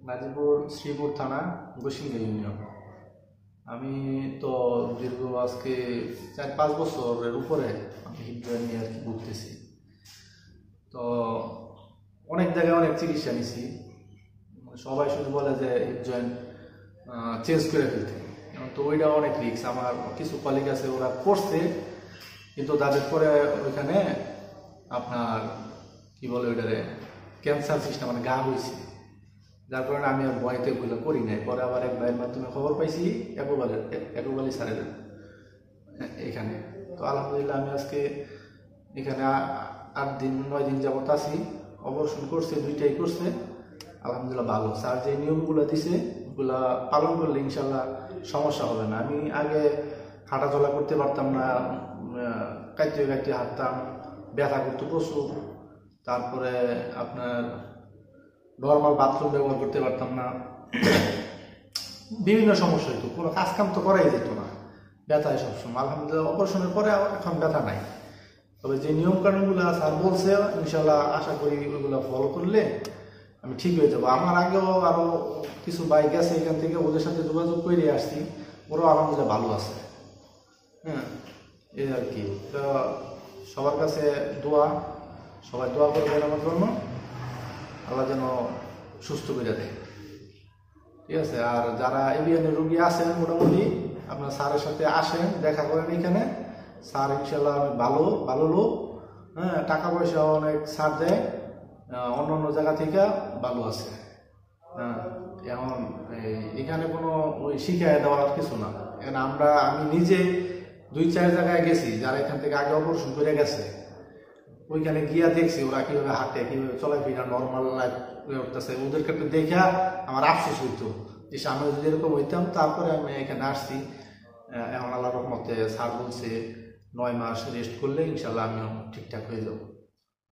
গাজীপুর শ্রীপুর থানা গোসিঙ্গা ইউনিয়ন। আমি তো দীর্ঘ আজকে 4-5 বছরের উপরে আমি হিপ জয়েন্ট নিয়ে আর কি ভুগতেছি। তো অনেক জায়গায় অনেক চিকিৎসা নিছি, সবাই শুধু বলে যে হিপ জয়েন্ট চেঞ্জ করে ফেলতে, তো ওইটা অনেক রিস্ক। আমার কিছু কলিগ আছে ওরা করছে, কিন্তু তাদের পরে ওইখানে আপনার কি বলে ওইটারে ক্যান্সার সিস্টেম মানে গা হয়েছে, যার কারণে আমি আর ভয়তে ওগুলো করি নাই। পরে আবার এক ভাইয়ের মাধ্যমে খবর পাইছি একুবালি স্যারের এখানে। তো আলহামদুলিল্লাহ আমি আজকে এখানে 8-9 দিন যাবত আছি। অপারেশন করছে, 2টাই করছে, আলহামদুলিল্লাহ ভালো। স্যার যে নিয়মগুলো দিছে ওগুলা পালন করলে ইনশাল্লাহ সমস্যা হবে না। আমি আগে হাঁটাচলা করতে পারতাম না, কাইতে কাইতে হাঁটতাম, ব্যথা করতো প্রচুর। তারপরে আপনার নর্মাল বাথরুম ব্যবহার করতে পারতাম না, বিভিন্ন সমস্যা হইতো, কোনো কাজ কাম তো করাই যেত না, ব্যথায় সবসময়। আলহামদুলিল্লাহ অপারেশনের পরে এখন ব্যথা নাই। তবে যে নিয়ম কানুনগুলো স্যার বলছে ইনশাল্লাহ আশা করি ওইগুলো ফলো করলে আমি ঠিক হয়ে যাবো। আমার আগেও আরও কিছু বাইক আছে এখান থেকে, ওদের সাথে যোগাযোগ করে আসছি, ওরাও আলহামদুলিল্লাহ ভালো আছে। এই আর কি। তো সবার কাছে সবাই দোয়া করবেন আমার জন্য, আল্লাহ যেন সুস্থ করে দেয়, ঠিক আছে। আর যারা এভিএনের রোগী আছেন মোটামুটি আপনার স্যারের সাথে আসেন, দেখা করেন এখানে। স্যার ইনশাল্লাহ ভালো লোক, টাকা পয়সা অনেক ছাড় দেয়, অন্য অন্য জায়গা থেকে ভালো আছে। এখন এখানে কোনো ওই শিখায় দেওয়ার কিছু না। এখন আমি নিজে 2-4 জায়গায় গেছি, যারা এখান থেকে আগে অপারেশন করে গেছে, ওইখানে গিয়া দেখছি ওরা কিভাবে হাঁটে, কিভাবে চলাফেরা, নর্মাল লাইফ করতেছে। ওদেরকে দেখা আমার আফসোস হইতো যে সামনে যদি এরকম হইতাম। তারপরে আমি এখানে আসছি। এখন আল্লাহর রহমতে স্যার বলছে 9 মাস রেস্ট করলে ইনশাল্লাহ আমিও ঠিকঠাক হয়ে যাবো।